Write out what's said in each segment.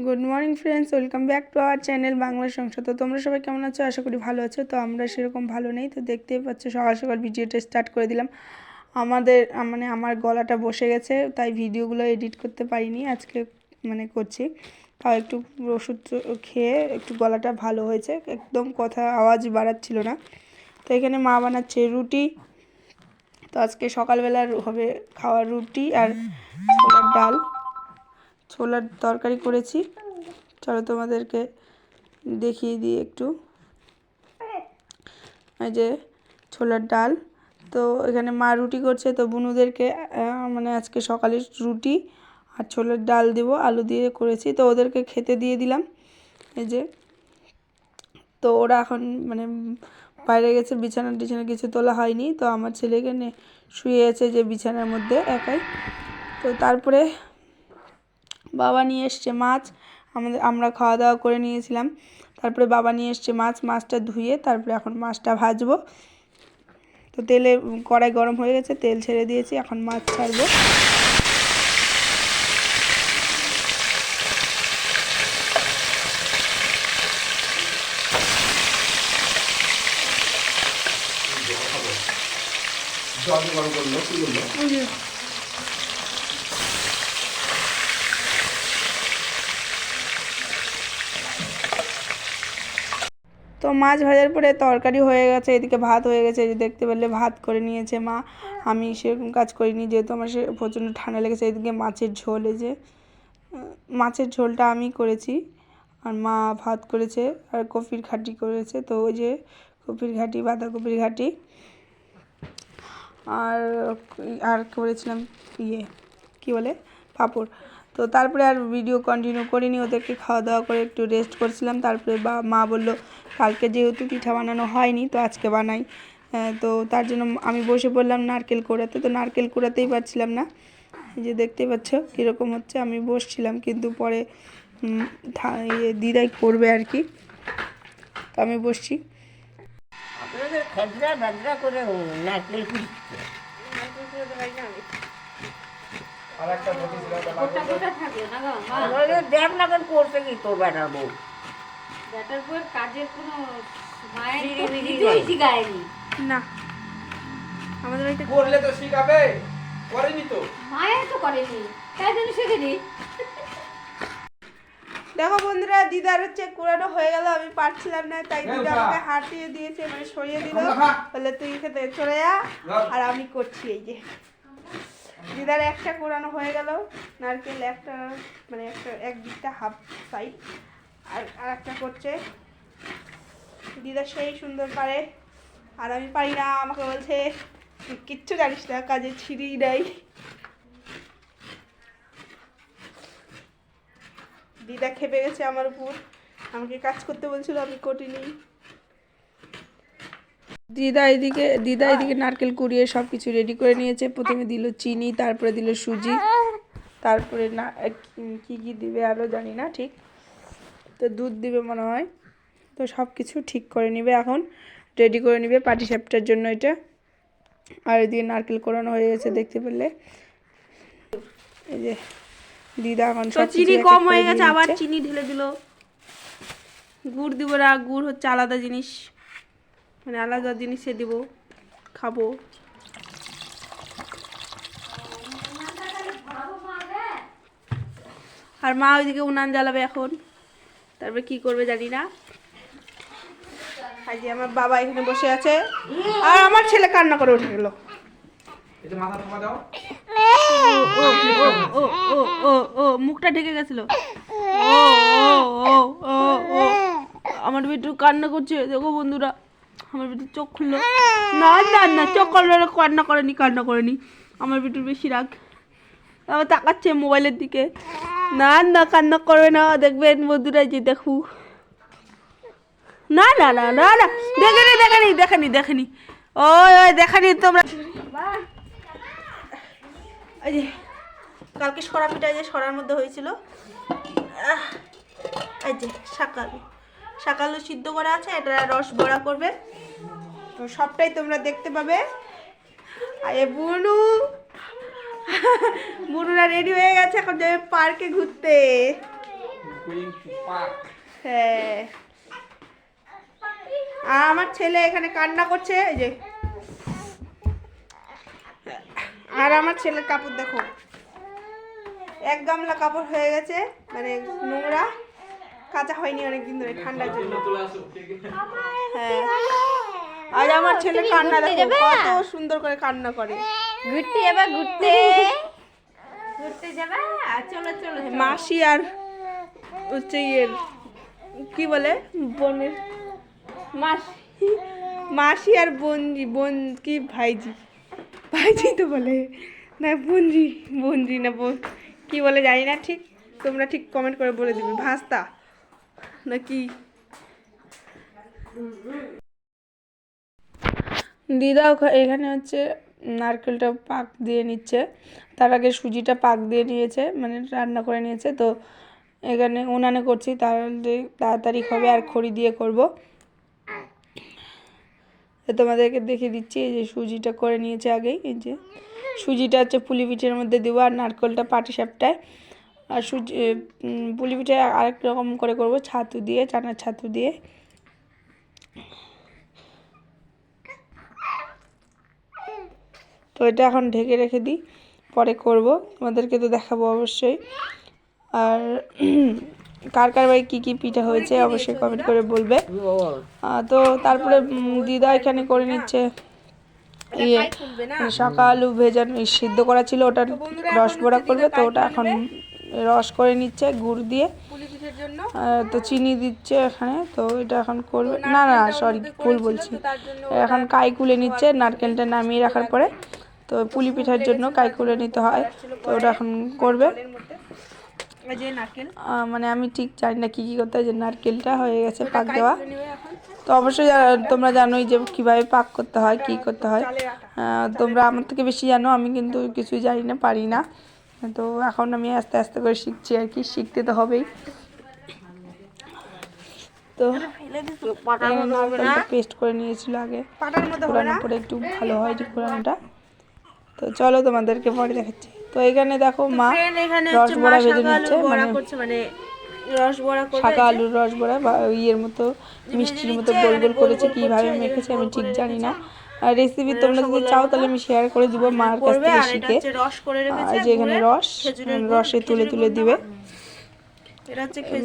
Good morning friends, welcome back to our channel Bangla সংসার। তো তোমরা সবাই কেমন আছো? আশা করি ভালো আছো। তো আমরা সেরকম ভালো নেই। তো দেখতেই পাচ্ছ সকাল সকাল ভিডিওটা স্টার্ট করে দিলাম। আমার গলাটা বসে গেছে, তাই ভিডিওগুলো এডিট করতে পারিনি আজকে, করছি। তাও একটু ওষুধ খেয়ে একটু গলাটা ভালো হয়েছে, একদম কথা আওয়াজ বাড়াচ্ছিল না। তো এখানে মা বানাচ্ছে রুটি। তো আজকে সকালবেলার হবে খাওয়ার রুটি আর ছোলার ডাল, ছোলার তরকারি করেছি। চলো তোমাদেরকে দেখিয়ে দিই একটু। এই যে ছোলার ডাল। তো এখানে মা রুটি করছে, তো বুনুদেরকে আজকে সকালে রুটি আর ছোলার ডাল দেবো, আলু দিয়ে করেছি। তো ওদেরকে খেতে দিয়ে দিলাম। এই যে, তো ওরা এখন বাইরে গেছে, বিছানা টিছানা কিছু তোলা হয়নি। তো আমার ছেলে এখানে শুয়ে আছে যে বিছানার মধ্যে একাই। তো তারপরে বাবা নিয়ে এসছে মাছ, আমরা খাওয়া দাওয়া করে নিয়েছিলাম। তারপরে বাবা নিয়ে এসছে মাছটা ধুয়ে তারপরে এখন মাছটা ভাজবো। তো তেলে কড়াই গরম হয়ে গেছে, তেল ছেড়ে দিয়েছি, এখন মাছ ছাড়বো। তো মাছ ভাজার পরে তরকারি হয়ে গেছে, এদিকে ভাত হয়ে গেছে। এই যে দেখতে পেলে ভাত করে নিয়েছে মা, আমি সেরকম কাজ করিনি যেহেতু আমার সে প্রচণ্ড ঠান্ডা লেগেছে। এদিকে মাছের ঝোল, এই যে মাছের ঝোলটা আমি করেছি আর মা ভাত করেছে আর কপির ঘাটি করেছে। তো ওই যে কপির ঘাটি, বাঁধাকপির ঘাটি আর আর করেছিলাম কী বলে পাঁপড়। তো তারপরে আর ভিডিও কন্টিনিউ করিনি, ওদেরকে খাওয়া দাওয়া করে একটু রেস্ট করছিলাম। তারপরে মা বললো কালকে যেহেতু পিঠা বানানো হয়নি তো আজকে বানাই। তো তার জন্য আমি বসে পড়লাম নারকেল কুড়াতে। তো নারকেল কুড়াতেই পারছিলাম না, এই যে দেখতেই পাচ্ছ কীরকম হচ্ছে। আমি বসছিলাম কিন্তু পরে দিদাই করবে আর কি, তো আমি বসছি। দেখ না কেন করছে কি তোর বেটার বউ, ব্যাটার বউয়ের কাজের কোনো মায়ের শিখায়নি না, আমাদের বাড়িতে করলে তো শিখাবে, করেনি তো মায়ের তো করেনি, তাই জন্য শেখেনি। দেখো বন্ধুরা, দিদার হচ্ছে কুড়ানো হয়ে গেল, আমি পারছিলাম না তাই দিদা আমাকে হাঁটিয়ে দিয়েছে, সরিয়ে দিল, বলে তুই খেতে চলে যা আর আমি করছি। এই যে দিদার একটা কুড়ানো হয়ে গেল, নারকেল একটা এক দিকটা হাফ সাইড, আর একটা করছে দিদা, সেই সুন্দর পারে আর আমি পারি না। আমাকে বলছে কিচ্ছু জানিস না, কাজে ছিঁড়ি নাই। দিদা খেপে গেছে আমার উপর, আমাকে কাজ করতে বলছিল, আমি করিনি। দিদা এদিকে নারকেল কুড়িয়ে সব কিছু রেডি করে নিয়েছে। প্রথমে দিল চিনি, তারপরে দিল সুজি, তারপরে না কি দিবে আরও জানি না ঠিক, তো দুধ দিবে মনে হয়। তো সব কিছু ঠিক করে নিবে, এখন রেডি করে নিবে পাটিসাপটার জন্য এটা। আর এদিকে নারকেল কোড়ানো হয়ে গেছে দেখতে পেলে। এই যে দিদা এখন সব চিনি কম হয়ে গেছে, আবার চিনি ঢেলে দিল। গুড় দিব না, গুড় হচ্ছে আলাদা জিনিস, আলাদা জিনিসে দিব, খাবো। আর মা ওইদিকে উনান জ্বালাবে এখন, তারপরে কি করবে জানি না। আজ আমার বাবা এখানে বসে আছে আর আমার ছেলে কান্না করে উঠে গেল। ও মুখটা ঢেকে গেছিল। আমার বিট্টু কান্না করছে, দেখো বন্ধুরা, আমার বিট্টু চোখ খুললো। না চোখ খুললো না, কান্না করেনি। আমার বিট্টুর বেশি রাগ, আবার তাকাচ্ছে মোবাইলের দিকে। না কান্না করবে না, দেখবেন বন্ধুরা, যে দেখু। না দেখেনি ওই দেখানি তোমরা। এই যে কালকে সরা পিঠা, যে সরার মধ্যে হয়েছিল, এই যে শাকালু সিদ্ধ করা আছে, এটা রস বড়া করবে। তো সবটাই তোমরা দেখতে পাবে। আরে বুনুরা রেডি হয়ে গেছে, এখন যাবে পার্কে ঘুরতে। going to park. হ্যাঁ, আর আমার ছেলে এখানে কান্না করছে, এই যে। আর আমার ছেলের কাপড় দেখো, এক গামলা কাপড় হয়ে গেছে, মানে নোংরা, কাঁচা হয়নি অনেকদিন ধরে ঠান্ডার জন্য। হ্যাঁ, আর আমার ছেলে কান্না দেখো, কত সুন্দর করে কান্না করে। ঘুরতে যাবা, ঘুরতে ঘুরতে যাবা, চলো চলো। মাসি আর হচ্ছে ইয়ের কি বলে, বোনের মাসি আর বোনজি, বোন কি ভাইজি, ভাইজি তো বলে না, বোনজি না বোন কি বলে জানি না ঠিক, তোমরা ঠিক কমেন্ট করে বলে দিবে, ভাস্তা নাকি। দিদা এখানে হচ্ছে নারকেলটা পাক দিয়ে নিচ্ছে, তার আগে সুজিটা পাক দিয়ে নিয়েছে, মানে রান্না করে নিয়েছে। তো এখানে উনানে করছি, তাহলে তাড়াতাড়ি হবে, আর খড়ি দিয়ে করব। তোমাদেরকে দেখিয়ে দিচ্ছি, এই যে সুজিটা করে নিয়েছে আগেই, এই যে সুজিটা হচ্ছে পুলি পিঠের মধ্যে দেবো, আর নারকেলটা পাটিসাপটায়, আর সুজি পুলি পিঠে আরেক রকম করে করব, ছাতু দিয়ে, চানার ছাতু দিয়ে। তো এটা এখন ঢেকে রেখে দিই, পরে করব, তোমাদেরকে তো দেখাবো অবশ্যই। আর কার কার বাড়ি কী কী পিঠা হয়েছে অবশ্যই কমেন্ট করে বলবে। তো তারপরে দিদা এখানে করে নিচ্ছে ইয়ে, শাঁকা আলু ভেজানো সিদ্ধ করা ছিল, ওটা রস বড়া করবে, তো ওটা এখন রস করে নিচ্ছে গুড় দিয়ে। তো চিনি দিচ্ছে এখানে, তো এটা এখন করবে, না না সরি ভুল বলছি, এখন কাই কুলে নিচ্ছে নারকেলটা নামিয়ে রাখার পরে। তো পুলি পিঠার জন্য কাই কুলে নিতে হয়, তো ওটা এখন করবে। মানে আমি ঠিক জানি না কী কী করতে হয়, যে নারকেলটা হয়ে গেছে পাক দেওয়া। তো অবশ্যই তোমরা জানোই যে কীভাবে পাক করতে হয়, কী করতে হয়, তোমরা আমার থেকে বেশি জানো, আমি কিন্তু কিছুই জানি না, পারি না। তো এখন আমি আস্তে আস্তে করে শিখছি আর কি, শিখতে তো হবেই। তো নারকেলটা পেস্ট করে নিয়েছিল আগে, কোরানোর পরে একটু ভালো হয় যে কোরানোটা। তো চলো তোমাদেরকে পরে দেখাচ্ছি। তো এখানে দেখো মা রস বড়া ভেজে নিচ্ছে, মানে শাঁকা আলুর রস বড়া, ইয়ের মতো মিষ্টির মতো গোল গোল করেছে, কীভাবে মেখেছে আমি ঠিক জানি না। আর রেসিপি তোমরা যদি চাও তাহলে আমি শেয়ার করে দিব মার কাছ থেকে শিখে। আর যে এখানে রসে তুলে তুলে দিবে,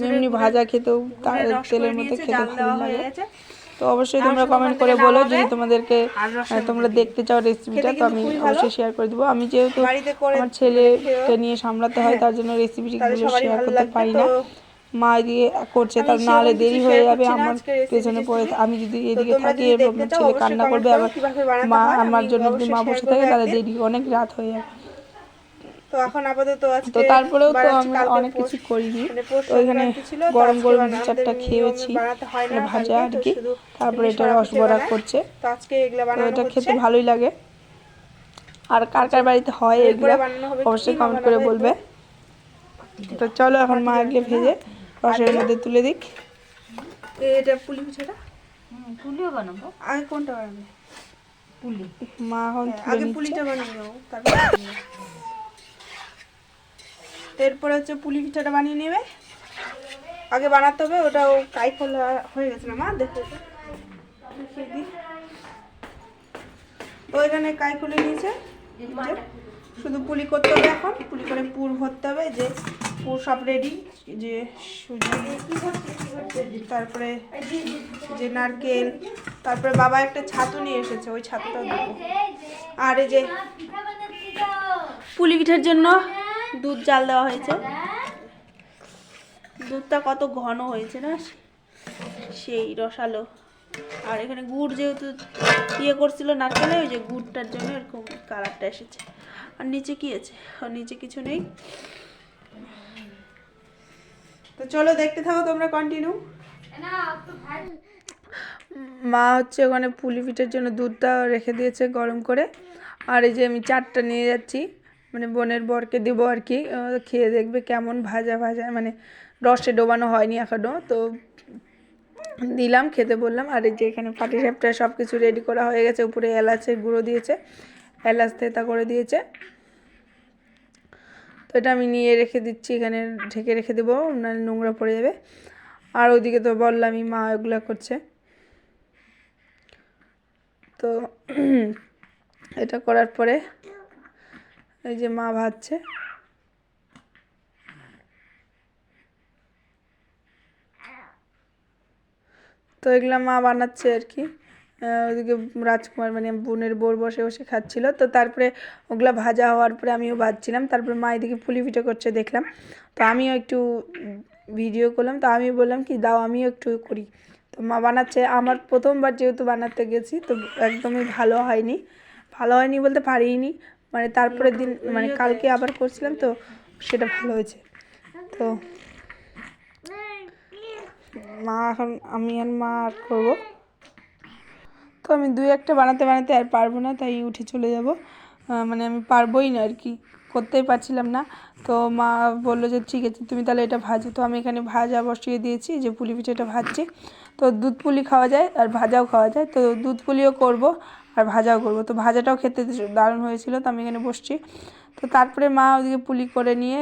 এমনি ভাজা খেতেও তেলের মধ্যে খেতে ভালো লাগে। তো অবশ্যই তোমরা কমেন্ট করে বলো যদি তোমাদেরকে তোমরা দেখতে চাও রেসিপিটা, তো আমি অবশ্যই শেয়ার করে দেবো। আমি যেহেতু আমার ছেলেকে নিয়ে সামলাতে হয়, তার জন্য রেসিপিগুলো শেয়ার করতে পারি না। মা দিয়ে করছে, তার নাহলে দেরি হয়ে যাবে, আমার পেছনে পড়ে, আমি যদি এদিকে থাকি ছেলে কান্না করবে, আবার মা আমার জন্য যদি মা বসে থাকে তাহলে দেরি, অনেক রাত হয়ে যাবে। তো এখন আপাতত তো তারপরেও তো আমি অনেক কিছু করিনি, তো এখানে গরম গরম 2-4টা খেয়েছি, ভাজা আর কি। তারপরে এটা রস বড়া করছে, তো এটা খেতে ভালোই লাগে। আর কার কার বাড়িতে হয় এগুলো অবশ্যই কমেন্ট করে বলবে। তো চলো এখন মা এগুলো ভেজে রসের মধ্যে তুলে দিক। এটা পুলি পিঠাটা পুলিও বানাবো, আগে কোনটা বানাবে? পুলি মা এখন আগে পুলিটা বানিয়ে নাও, তারপর এরপরে হচ্ছে পুলি পিঠাটা বানিয়ে নেবে, আগে বানাতে হবে। ওটাও কাই খোলা হয়ে গেছে না মা, দেখো দেখিয়ে দিই। তো এখানে কাই খুলে নিয়েছে, শুধু পুলি করতে হবে, এখন পুলি করে পুর ভরতে হবে, যে পুর সব রেডি, যে সুজি, তারপরে যে নারকেল, তারপরে বাবা একটা ছাতু নিয়ে এসেছে, ওই ছাতুটাও দেবো। আর এই যে পুলি পিঠার জন্য দুধ জাল দেওয়া হয়েছে, দুধটা কত ঘন হয়েছে না, সেই রসালো। আর এখানে গুড় যেহেতু ইয়ে করছিল নারকেলে, ওই যে গুড়টার জন্য এরকম কালারটা এসেছে। আর নিচে কি আছে? আর নিচে কিছু নেই। তো চলো দেখতে থাকো তোমরা কন্টিনিউ। মা হচ্ছে ওখানে পুলি পিঠার জন্য দুধটা রেখে দিয়েছে গরম করে। আর এই যে আমি 4টা নিয়ে যাচ্ছি, মানে বোনের বরকে দেবো আর কি, খেয়ে দেখবে কেমন ভাজা ভাজা, মানে রসে ডোবানো হয়নি এখনও, তো দিলাম, খেতে বললাম। আর এই যে এখানে পাটিসাপটা সব কিছু রেডি করা হয়ে গেছে, উপরে এলাচের গুঁড়ো দিয়েছে, এলাচ থেতা করে দিয়েছে। তো এটা আমি নিয়ে রেখে দিচ্ছি, এখানে ঢেকে রেখে দেবো, নাহলে নোংরা পড়ে যাবে। আর ওইদিকে তো বললামই মা এগুলো করছে। তো এটা করার পরে এই যে মা ভাজছে, তো এগুলো মা বানাচ্ছে আর কি। ওদিকে রাজকুমার মানে বোনের বোর বসে বসে খাচ্ছিল। তো তারপরে ওগুলা ভাজা হওয়ার পরে আমিও ভাজছিলাম। তারপরে মা এদিকে পুলি পিঠে করছে দেখলাম, তো আমিও একটু ভিডিও করলাম। তো আমি বললাম কি দাও আমিও একটু করি। তো মা বানাচ্ছে, আমার প্রথমবার যেহেতু বানাতে গেছি তো একদমই ভালো হয়নি। ভালো হয়নি বলতে পারিনি, মানে তারপরের দিন মানে কালকে আবার করছিলাম তো সেটা ভালো হয়েছে। তো মা এখন আমি আর মা আর করবো। তো আমি দুই একটা বানাতে বানাতে আর পারবো না, তাই উঠে চলে যাব। মানে আমি পারবোই না আর কি, করতেই পারছিলাম না। তো মা বললো যে ঠিক আছে তুমি তাহলে এটা ভাজো। তো আমি এখানে ভাজা বসিয়ে দিয়েছি, যে পুলি পিঠাটা ভাজছি। তো দুধ পুলি খাওয়া যায় আর ভাজাও খাওয়া যায়, তো দুধ পুলিও করবো আর ভাজাও করবো। তো ভাজাটাও খেতে দারুণ হয়েছিল। তো আমি এখানে বসছি। তো তারপরে মা ওদিকে পুলি করে নিয়ে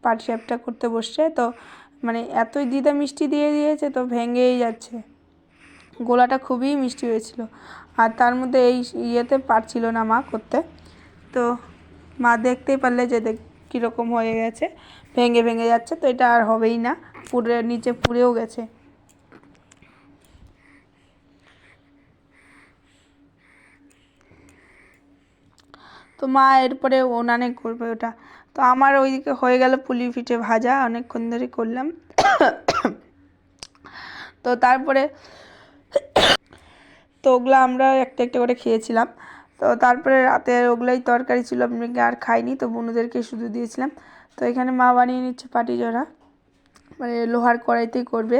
পাটিসাপটা করতে বসছে। তো মানে এতই দিদা মিষ্টি দিয়ে দিয়েছে তো ভেঙেই যাচ্ছে, গোলাটা খুবই মিষ্টি হয়েছিল। আর তার মধ্যে এই ইয়েতে পারছিল না মা করতে। তো মা দেখতেই পারলে যে কীরকম হয়ে গেছে, ভেঙে ভেঙে যাচ্ছে। তো এটা আর হবেই না, পুরে নিচে পুড়েও গেছে। তো মা এরপরে উনানে করবে ওটা। তো আমার ওইদিকে হয়ে গেল পুলি পিঠে ভাজা, অনেকক্ষণ ধরে করলাম। তো তারপরে তো ওগুলো আমরা একটা একটা করে খেয়েছিলাম। তো তারপরে রাতে ওগুলাই তরকারি ছিল, আমি আর খাইনি, তো বোনদেরকে শুধু দিয়েছিলাম। তো এখানে মা বানিয়ে নিচ্ছে পাটিজোড়া, মানে লোহার কড়াইতেই করবে।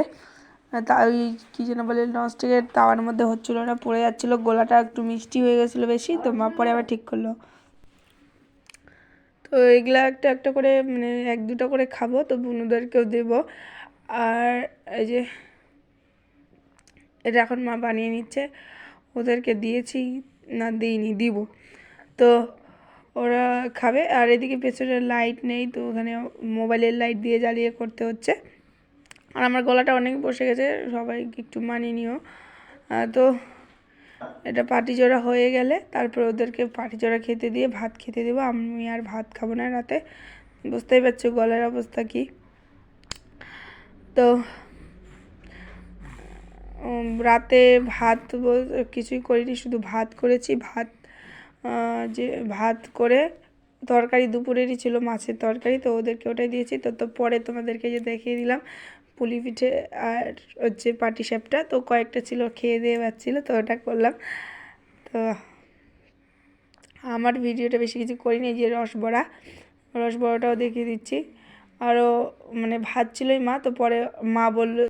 তা ওই কী যেন বলে ননস্টিকের তাওয়ার মধ্যে হচ্ছিলো না, পড়ে যাচ্ছিলো, গোলাটা একটু মিষ্টি হয়ে গেছিলো বেশি। তো মা পরে আবার ঠিক করলো। তো এগুলা একটা একটা করে মানে এক দুটো করে খাবো, তো বোনদেরকেও দেবো। আর এই যে এটা এখন মা বানিয়ে নিচ্ছে, ওদেরকে দিয়েছি না দিইনি, দিব। তো ওরা খাবে। আর এদিকে পেছনে লাইট নেই, তো ওখানে মোবাইলের লাইট দিয়ে জ্বালিয়ে করতে হচ্ছে। আর আমার গলাটা অনেক বসে গেছে, সবাই একটু মানিয়ে নিও। তো এটা পাটিজোড়া হয়ে গেলে তারপর ওদেরকে পাটিজোড়া খেতে দিয়ে ভাত খেতে দেবো। আমি আর ভাত খাবো না রাতে, বুঝতেই পারছো গলার অবস্থা কী। তো রাতে ভাত কিছুই করিনি, শুধু ভাত করেছি। যে ভাত করে তরকারি দুপুরেরই ছিল, মাছের তরকারি, তো ওদেরকে ওটাই দিয়েছি। তো পরে তোমাদেরকে যে দেখিয়ে দিলাম পুলি পিঠে আর হচ্ছে পাটিসাপটা, তো কয়েকটা ছিল খেয়ে দিয়ে পাচ্ছিলো, তো ওটা করলাম। তো আমার ভিডিওটা বেশি কিছু করিনি, যে রসবড়াটাও দেখিয়ে দিচ্ছি। আরও মানে ভাত ছিলই মা, তো পরে মা বললো